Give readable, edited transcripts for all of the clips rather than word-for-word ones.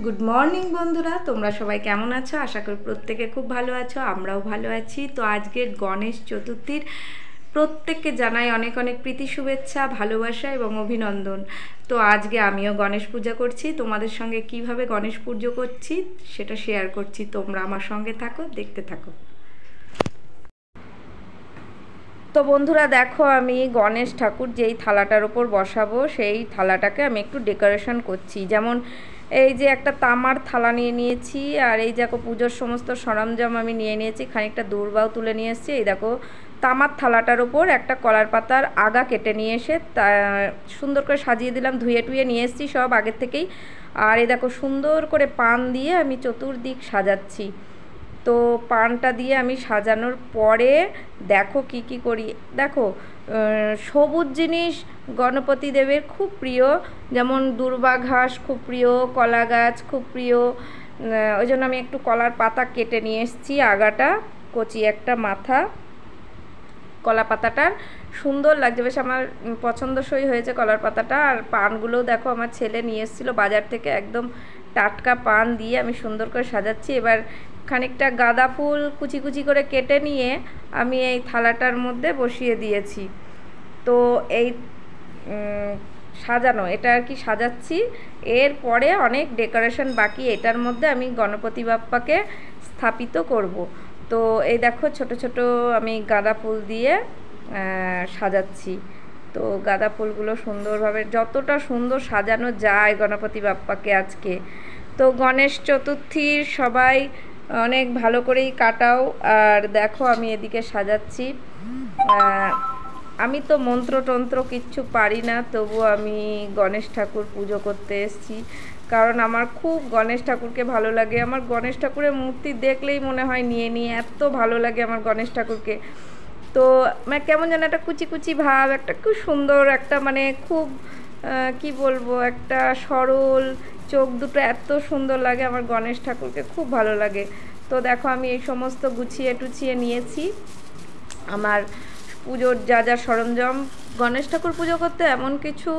Good morning বন্ধুরা, তোমরা সবাই কেমন আছো? আশা করি প্রত্যেকে খুব ভালো আছো, আমরাও ভালো আছি। তো আজকে গণেশ চতুর্থীর প্রত্যেককে জানাই অনেক অনেক প্রীতি, শুভেচ্ছা, ভালোবাসা এবং অভিনন্দন। তো আজকে আমিও গণেশ পূজা করছি, তোমাদের সঙ্গে কিভাবে গণেশ পুজো করছি সেটা শেয়ার করছি। তোমরা আমার সঙ্গে থাকো, দেখতে থাকো। তো বন্ধুরা দেখো, আমি গণেশ ঠাকুর যেই থালাটার ওপর বসাবো সেই থালাটাকে আমি একটু ডেকোরেশন করছি। যেমন এই যে একটা তামার থালা নিয়ে নিয়েছি, আর এই দেখো পুজোর সমস্ত সরঞ্জাম আমি নিয়ে নিয়েছি, খানিকটা দূর্বাও তুলে নিয়ে এসেছি। এই দেখো তামার থালাটার ওপর একটা কলার পাতার আগা কেটে নিয়ে এসে তা সুন্দর করে সাজিয়ে দিলাম, ধুয়ে টুয়ে নিয়ে এসেছি সব আগের থেকেই। আর এই দেখো সুন্দর করে পান দিয়ে আমি চতুর্দিক সাজাচ্ছি। তো পানটা দিয়ে আমি সাজানোর পরে দেখো কি কি করি। দেখো সবুজ জিনিস গণপতি দেবের খুব প্রিয়, যেমন দূর্বা ঘাস খুব প্রিয়, কলা গাছ খুব প্রিয়। ওই জন্য আমি একটু কলার পাতা কেটে নিয়ে এসেছি, আগাটা কচি একটা মাথা কলা পাতাটার সুন্দর লাগছে, বেশ আমার পছন্দসই হয়েছে কলার পাতাটা। আর পানগুলোও দেখো আমার ছেলে নিয়ে এসেছিলো বাজার থেকে, একদম টাটকা পান দিয়ে আমি সুন্দর করে সাজাচ্ছি। এবার খানিকটা গাঁদা ফুল কুচি কুচি করে কেটে নিয়ে আমি এই থালাটার মধ্যে বসিয়ে দিয়েছি। তো এই সাজানো এটা আর কি সাজাচ্ছি। এরপরে অনেক ডেকোরেশন বাকি, এটার মধ্যে আমি গণপতি বাপ্পাকে স্থাপিত করব। তো এই দেখো ছোট ছোট আমি গাঁদা ফুল দিয়ে সাজাচ্ছি। তো গাঁদা ফুলগুলো সুন্দরভাবে যতটা সুন্দর সাজানো যায় গণপতি বাপ্পাকে আজকে। তো গণেশ চতুর্থীর সবাই অনেক ভালো করেই কাটাও। আর দেখো আমি এদিকে সাজাচ্ছি। আমি তো মন্ত্রতন্ত্র কিচ্ছু পারি না, তবু আমি গণেশ ঠাকুর পুজো করতে এসেছি, কারণ আমার খুব গণেশ ঠাকুরকে ভালো লাগে। আমার গণেশ ঠাকুরের মূর্তি দেখলেই মনে হয় নিয়ে নিয়ে, এত ভালো লাগে আমার গণেশ ঠাকুরকে। তো মানে কেমন যেন একটা কুচি কুচি ভাব, একটা খুব সুন্দর একটা মানে খুব কি বলবো, একটা সরল চোখ দুটো এত সুন্দর লাগে, আমার গণেশ ঠাকুরকে খুব ভালো লাগে। তো দেখো আমি এই সমস্ত গুছিয়ে টুছিয়ে নিয়েছি আমার পুজোর যা যা সরঞ্জাম। গণেশ ঠাকুর পুজো করতে এমন কিছু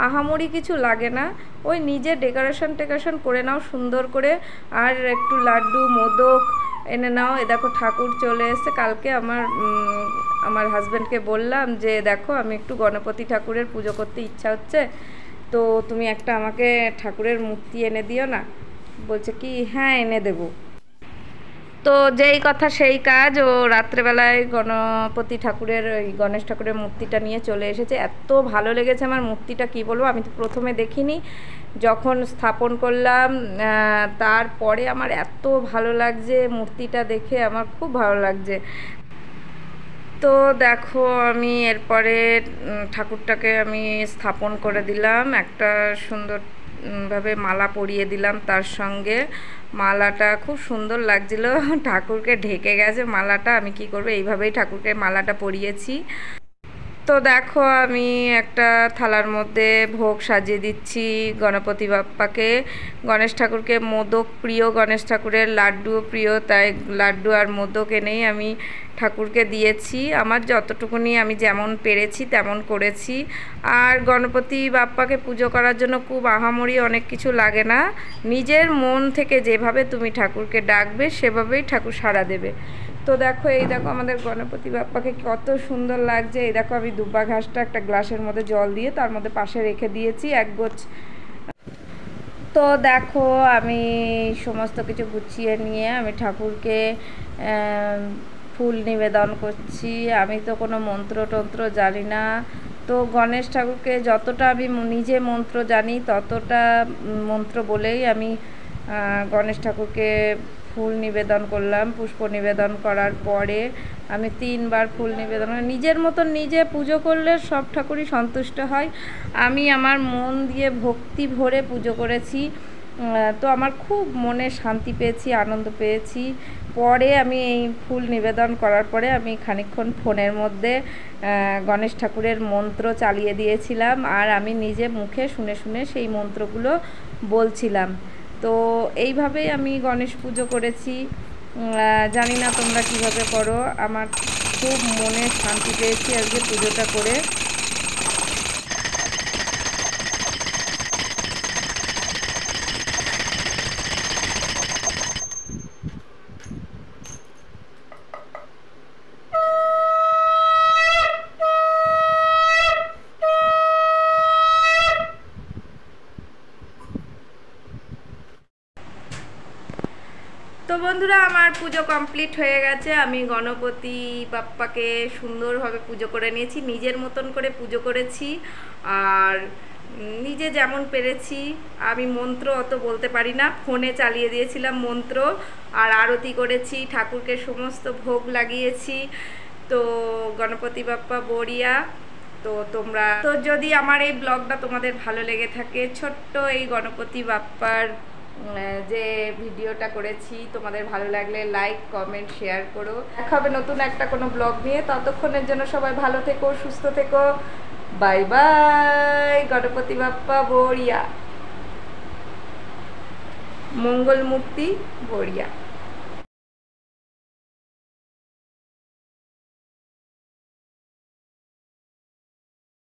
আহামরি কিছু লাগে না, ওই নিজে ডেকোরেশন টেকোরেশন করে নাও সুন্দর করে, আর একটু লাড্ডু মোদক এনে নাও। এ দেখো ঠাকুর চলে এসে, কালকে আমার হাজব্যান্ডকে বললাম যে দেখো আমি একটু গণপতি ঠাকুরের পুজো করতে ইচ্ছা হচ্ছে, তো তুমি একটা আমাকে ঠাকুরের মূর্তি এনে দিও না। বলছে কি হ্যাঁ এনে দেবো। তো যেই কথা সেই কাজ, ও রাত্রেবেলায় গণপতি ঠাকুরের ওই গণেশ ঠাকুরের মূর্তিটা নিয়ে চলে এসেছে। এত ভালো লেগেছে আমার মূর্তিটা, কি বলবো, আমি তো প্রথমে দেখিনি, যখন স্থাপন করলাম তারপরে আমার এত ভালো লাগছে মূর্তিটা দেখে, আমার খুব ভালো লাগছে। তো দেখো আমি এরপরে ঠাকুরটাকে আমি স্থাপন করে দিলাম, একটা সুন্দর ভাবে মালা পরিয়ে দিলাম, তার সঙ্গে মালাটা খুব সুন্দর লাগছিল, ঠাকুরকে ঢেকে গেছে মালাটা। আমি কি করব, এইভাবেই ঠাকুরকে মালাটা পরিয়েছি। তো দেখো আমি একটা থালার মধ্যে ভোগ সাজিয়ে দিচ্ছি গণপতি বাপ্পাকে। গণেশ ঠাকুরকে মোদক প্রিয়, গণেশ ঠাকুরের লাড্ডুও প্রিয়, তাই লাড্ডু আর মোদক এনেই আমি ঠাকুরকে দিয়েছি। আমার যতটুকুনি আমি যেমন পেরেছি তেমন করেছি। আর গণপতি বাপ্পাকে পুজো করার জন্য খুব আহামরি অনেক কিছু লাগে না, নিজের মন থেকে যেভাবে তুমি ঠাকুরকে ডাকবে সেভাবেই ঠাকুর সাড়া দেবে। তো দেখো এই দেখো আমাদের গণপতি বাপ্পাকে কত সুন্দর লাগছে। এই দেখো আমি দুব্বা ঘাসটা একটা গ্লাসের মধ্যে জল দিয়ে তার মধ্যে পাশে রেখে দিয়েছি এক গোছ। তো দেখো আমি সমস্ত কিছু গুছিয়ে নিয়ে আমি ঠাকুরকে ফুল নিবেদন করছি। আমি তো কোনো মন্ত্রতন্ত্র জানি না, তো গণেশ ঠাকুরকে যতটা আমি নিজে মন্ত্র জানি ততটা মন্ত্র বলেই আমি গণেশ ঠাকুরকে ফুল নিবেদন করলাম। পুষ্প নিবেদন করার পরে আমি 3বার ফুল নিবেদন, নিজের মতন নিজে পুজো করলে সব ঠাকুরই সন্তুষ্ট হয়। আমি আমার মন দিয়ে ভক্তি ভরে পুজো করেছি, তো আমার খুব মনে শান্তি পেয়েছি, আনন্দ পেয়েছি। পরে আমি এই ফুল নিবেদন করার পরে আমি খানিকক্ষণ ফোনের মধ্যে গণেশ ঠাকুরের মন্ত্র চালিয়ে দিয়েছিলাম, আর আমি নিজে মুখে শুনে শুনে সেই মন্ত্রগুলো বলছিলাম। তো এইভাবেই আমি গণেশ পুজো করেছি। জানি না তোমরা কিভাবে করো, আমার খুব মনে শান্তি পেয়েছি আজকে পুজোটা করে। বন্ধুরা, আমার পুজো কমপ্লিট হয়ে গেছে। আমি গণপতি বাপ্পাকে সুন্দরভাবে পুজো করে নিয়েছি, নিজের মতন করে পুজো করেছি। আর নিজে যেমন পেরেছি, আমি মন্ত্র অত বলতে পারি না, ফোনে চালিয়ে দিয়েছিলাম মন্ত্র। আর আরতি করেছি, ঠাকুরকে সমস্ত ভোগ লাগিয়েছি। তো গণপতি বাপ্পা বড়িয়া। তো যদি আমার এই ব্লগটা তোমাদের ভালো লেগে থাকে, ছোট্ট এই গণপতি বাপ্পার যে ভিডিওটা করেছি, তোমাদের ভালো লাগলে লাইক, কমেন্ট, শেয়ার করো। দেখা হবে নতুন একটা কোনো ব্লগ নিয়ে। ততক্ষণের জন্য সবাই ভালো থেকো, সুস্থ থেকো। Bye bye. গণপতি বাপ্পা বড়িয়া, মঙ্গল মুক্তি বড়িয়া।